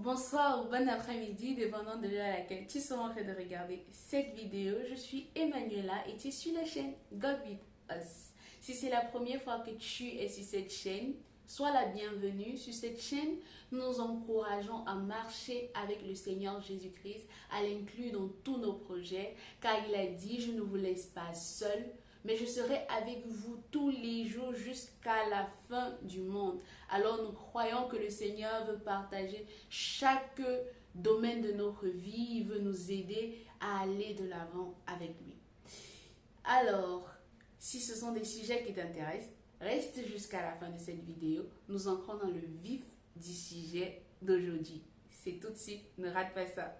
Bonsoir ou bon après-midi, dépendant de l'heure à laquelle tu seras en train de regarder cette vidéo. Je suis Emmanuela et tu es sur la chaîne God With Us. Si c'est la première fois que tu es sur cette chaîne, sois la bienvenue. Sur cette chaîne, nous encourageons à marcher avec le Seigneur Jésus-Christ, à l'inclure dans tous nos projets, car il a dit, je ne vous laisse pas seul, mais je serai avec vous tous les jours jusqu'à la fin du monde. Alors nous croyons que le Seigneur veut partager chaque domaine de notre vie, il veut nous aider à aller de l'avant avec lui. Alors, si ce sont des sujets qui t'intéressent, reste jusqu'à la fin de cette vidéo. Nous entrons dans le vif du sujet d'aujourd'hui. C'est tout de suite, ne rate pas ça.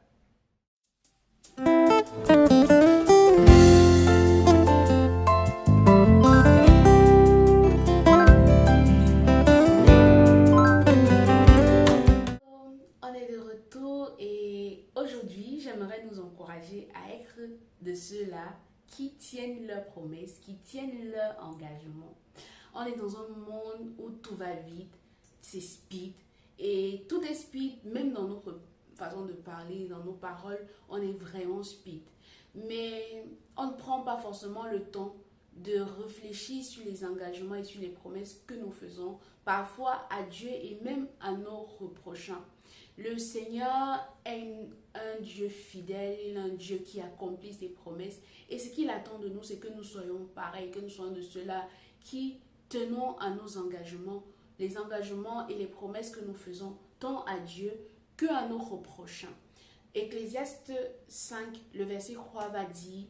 On est de retour et aujourd'hui, j'aimerais nous encourager à être de ceux-là qui tiennent leurs promesses, qui tiennent leur engagement. On est dans un monde où tout va vite, c'est speed et tout est speed, même dans notre façon de parler, dans nos paroles, on est vraiment speed. Mais on ne prend pas forcément le temps de réfléchir sur les engagements et sur les promesses que nous faisons, parfois à Dieu et même à nos prochains. Le Seigneur est un Dieu fidèle, un Dieu qui accomplit ses promesses. Et ce qu'il attend de nous, c'est que nous soyons pareils, que nous soyons de ceux-là qui tenons à nos engagements, les engagements et les promesses que nous faisons, tant à Dieu qu'à nos prochains. Ecclésiaste 5, le verset 3 va dire: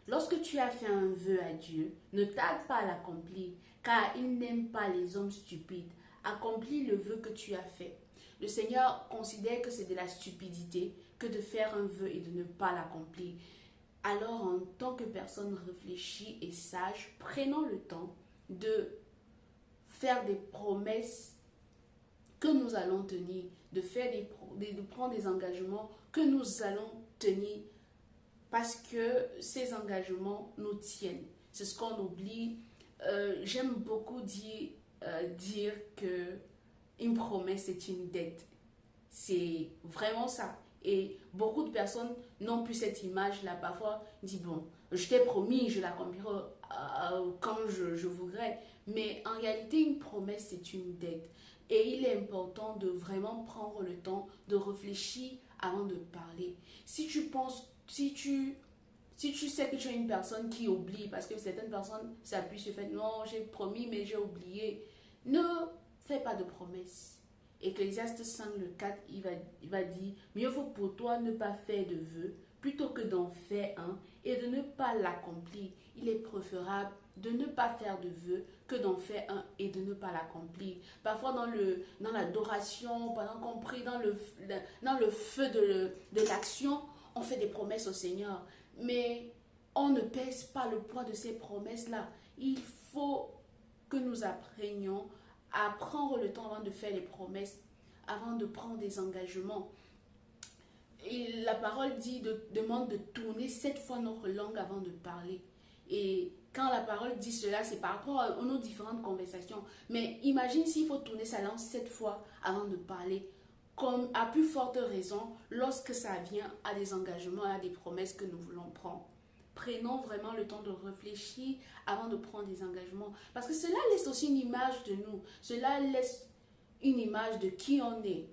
lorsque tu as fait un vœu à Dieu, ne tarde pas à l'accomplir, car il n'aime pas les hommes stupides. Accomplis le vœu que tu as fait. Le Seigneur considère que c'est de la stupidité que de faire un vœu et de ne pas l'accomplir. Alors, en tant que personne réfléchie et sage, prenons le temps de faire des promesses que nous allons tenir, de prendre des engagements que nous allons tenir, parce que ces engagements nous tiennent. C'est ce qu'on oublie. J'aime beaucoup dire que une promesse, c'est une dette. C'est vraiment ça. Et beaucoup de personnes n'ont plus cette image-là. Parfois, ils disent, bon, je t'ai promis, je l'accomplirai quand je voudrais. Mais en réalité, une promesse, c'est une dette. Et il est important de vraiment prendre le temps de réfléchir avant de parler. Si tu sais que tu es une personne qui oublie, parce que certaines personnes s'appuient sur le fait, non, j'ai promis, mais j'ai oublié. Ne fais pas de promesses. Ecclésiaste 5, le 4, il va dire: mieux vaut pour toi ne pas faire de vœux plutôt que d'en faire un et de ne pas l'accomplir. Il est préférable de ne pas faire de vœux que d'en faire un et de ne pas l'accomplir. Parfois dans l'adoration, pendant qu'on prie, dans le feu de l'action, on fait des promesses au Seigneur. Mais on ne pèse pas le poids de ces promesses-là. Il faut que nous apprenions à prendre le temps avant de faire les promesses, avant de prendre des engagements. Et la parole demande de tourner 7 fois notre langue avant de parler. Et quand la parole dit cela, c'est par rapport à nos différentes conversations. Mais imagine s'il faut tourner sa langue 7 fois avant de parler. Comme à plus forte raison, lorsque ça vient à des engagements, à des promesses que nous voulons prendre. Prenons vraiment le temps de réfléchir avant de prendre des engagements. Parce que cela laisse aussi une image de nous. Cela laisse une image de qui on est.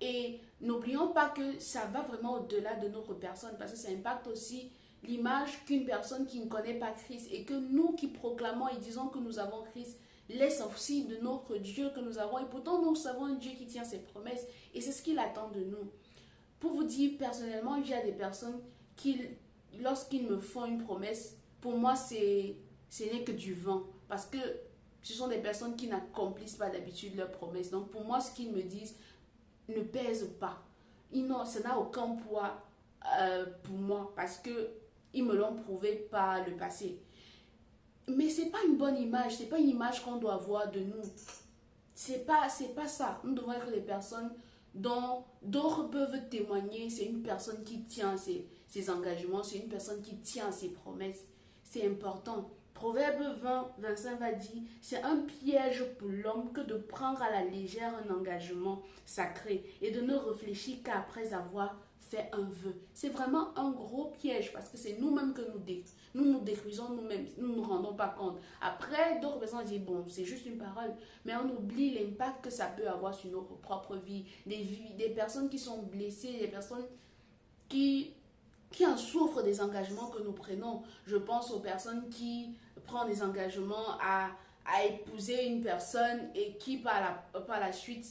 Et n'oublions pas que ça va vraiment au-delà de notre personne. Parce que ça impacte aussi l'image qu'une personne qui ne connaît pas Christ. Et que nous qui proclamons et disons que nous avons Christ, laisse aussi de notre Dieu que nous avons. Et pourtant, nous savons un Dieu qui tient ses promesses. Et c'est ce qu'il attend de nous. Pour vous dire, personnellement, il y a des personnes qui, lorsqu'ils me font une promesse, pour moi, ce n'est que du vent. Parce que ce sont des personnes qui n'accomplissent pas d'habitude leurs promesses. Donc, pour moi, ce qu'ils me disent ne pèse pas. Ça n'a aucun poids pour moi parce qu'ils me l'ont prouvé par le passé. Mais ce n'est pas une bonne image. Ce n'est pas une image qu'on doit avoir de nous. C'est pas ça. Nous devons être des personnes dont d'autres peuvent témoigner. C'est une personne qui tient ses engagements, c'est une personne qui tient ses promesses. C'est important. Proverbe 20, 25 va dire, c'est un piège pour l'homme que de prendre à la légère un engagement sacré et de ne réfléchir qu'après avoir fait un vœu. C'est vraiment un gros piège parce que c'est nous-mêmes que nous détruisons nous-mêmes, nous ne nous rendons pas compte. Après, d'autres personnes disent, bon, c'est juste une parole, mais on oublie l'impact que ça peut avoir sur notre propre vie, des personnes qui sont blessées, des personnes qui en souffrent des engagements que nous prenons. Je pense aux personnes qui prennent des engagements à épouser une personne et qui par la suite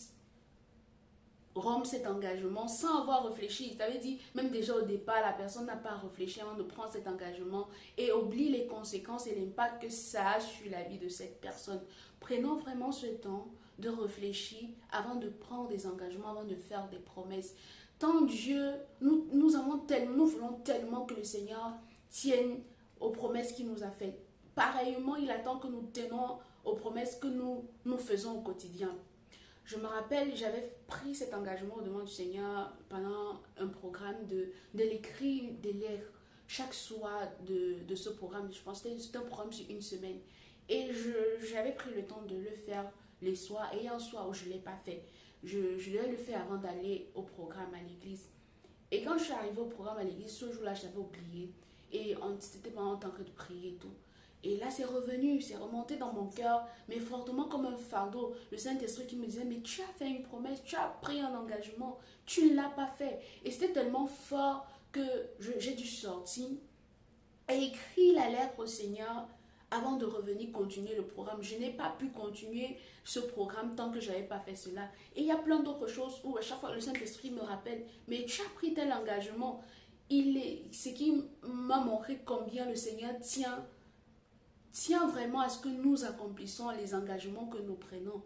rompent cet engagement sans avoir réfléchi. Ça veut dire, même déjà au départ, la personne n'a pas réfléchi avant de prendre cet engagement et oublie les conséquences et l'impact que ça a sur la vie de cette personne. Prenons vraiment ce temps de réfléchir avant de prendre des engagements, avant de faire des promesses. Tant Dieu, nous voulons tellement que le Seigneur tienne aux promesses qu'il nous a faites. Pareillement, il attend que nous tenons aux promesses que nous faisons au quotidien. Je me rappelle, j'avais pris cet engagement au devant du Seigneur pendant un programme de l'écrire des lettres chaque soir de ce programme. Je pense que c'était un programme sur une semaine. Et j'avais pris le temps de le faire les soirs. Et un soir où je ne l'ai pas fait, je devais le faire avant d'aller au programme à l'église. Et quand je suis arrivée au programme à l'église, ce jour-là, je l'avais oublié. Et c'était pendant en train de prier et tout. Et là, c'est revenu, c'est remonté dans mon cœur, mais fortement comme un fardeau. Le Saint-Esprit qui me disait, mais tu as fait une promesse, tu as pris un engagement, tu ne l'as pas fait. Et c'était tellement fort que j'ai dû sortir et écrire la lettre au Seigneur avant de revenir continuer le programme. Je n'ai pas pu continuer ce programme tant que je n'avais pas fait cela. Et il y a plein d'autres choses où à chaque fois le Saint-Esprit me rappelle, mais tu as pris tel engagement. Ce qui m'a montré combien le Seigneur tient vraiment à ce que nous accomplissons les engagements que nous prenons.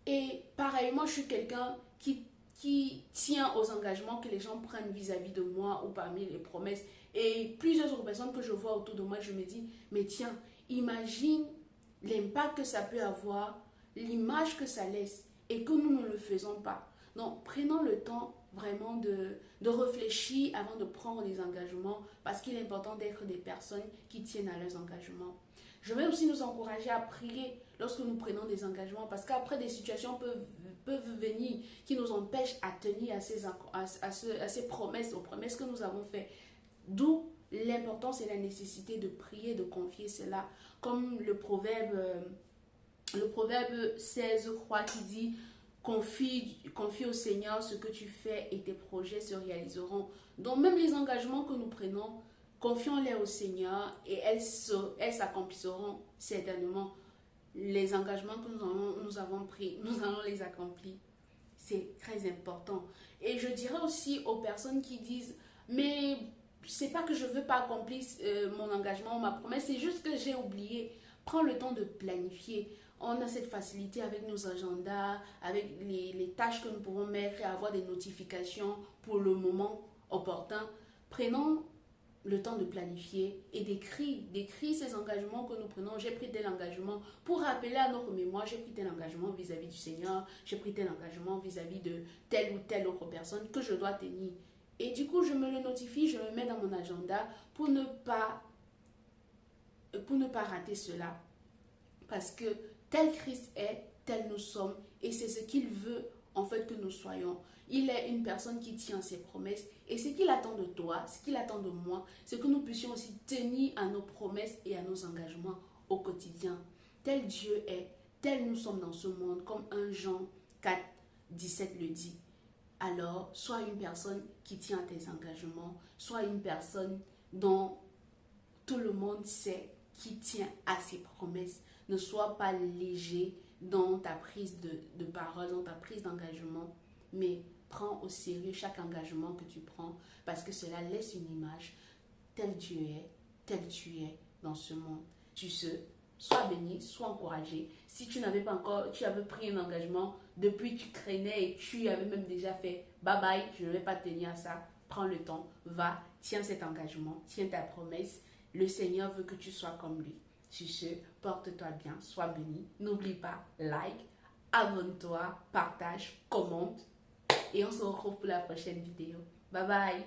Et pareillement, je suis quelqu'un qui tient aux engagements que les gens prennent vis-à-vis de moi ou parmi les promesses. Et plusieurs autres personnes que je vois autour de moi, je me dis, mais tiens, imagine l'impact que ça peut avoir, l'image que ça laisse et que nous ne le faisons pas. Donc, prenons le temps vraiment de réfléchir avant de prendre des engagements parce qu'il est important d'être des personnes qui tiennent à leurs engagements. Je vais aussi nous encourager à prier lorsque nous prenons des engagements parce qu'après des situations peuvent venir qui nous empêchent à tenir à ces promesses, aux promesses que nous avons faites. D'où l'importance et la nécessité de prier, de confier cela. Comme le proverbe 16, je crois, qui dit confie au Seigneur ce que tu fais et tes projets se réaliseront. Donc même les engagements que nous prenons, confions-les au Seigneur et elles s'accompliront certainement. Les engagements que nous avons pris, nous allons les accomplir. C'est très important. Et je dirais aussi aux personnes qui disent, mais c'est pas que je veux pas accomplir mon engagement ou ma promesse, c'est juste que j'ai oublié. Prends le temps de planifier. On a cette facilité avec nos agendas, avec les tâches que nous pouvons mettre et avoir des notifications pour le moment opportun. Prenons le temps de planifier et d'écrire ces engagements que nous prenons. J'ai pris tel engagement pour rappeler à notre mémoire, j'ai pris tel engagement vis-à-vis du Seigneur, j'ai pris tel engagement vis-à-vis de telle ou telle autre personne que je dois tenir. Et du coup, je me le notifie, je le mets dans mon agenda pour ne pas rater cela. Parce que tel Christ est, tel nous sommes, et c'est ce qu'il veut en fait que nous soyons. Il est une personne qui tient ses promesses, et ce qu'il attend de toi, ce qu'il attend de moi, c'est que nous puissions aussi tenir à nos promesses et à nos engagements au quotidien. Tel Dieu est, tel nous sommes dans ce monde, comme 1 Jean 4, 17 le dit. Alors, sois une personne qui tient à tes engagements, sois une personne dont tout le monde sait qui tient à ses promesses. Ne sois pas léger dans ta prise de parole, dans ta prise d'engagement, mais prends au sérieux chaque engagement que tu prends parce que cela laisse une image. Tel Dieu est, tel tu es dans ce monde. Tu sais, sois béni, sois encouragé. Si tu n'avais pas encore, tu avais pris un engagement, depuis tu craignais et tu avais même déjà fait bye bye, je ne vais pas tenir à ça. Prends le temps, va, tiens cet engagement, tiens ta promesse. Le Seigneur veut que tu sois comme lui. Sur ce, porte-toi bien, sois béni. N'oublie pas, like, abonne-toi, partage, commente. Et on se retrouve pour la prochaine vidéo. Bye bye.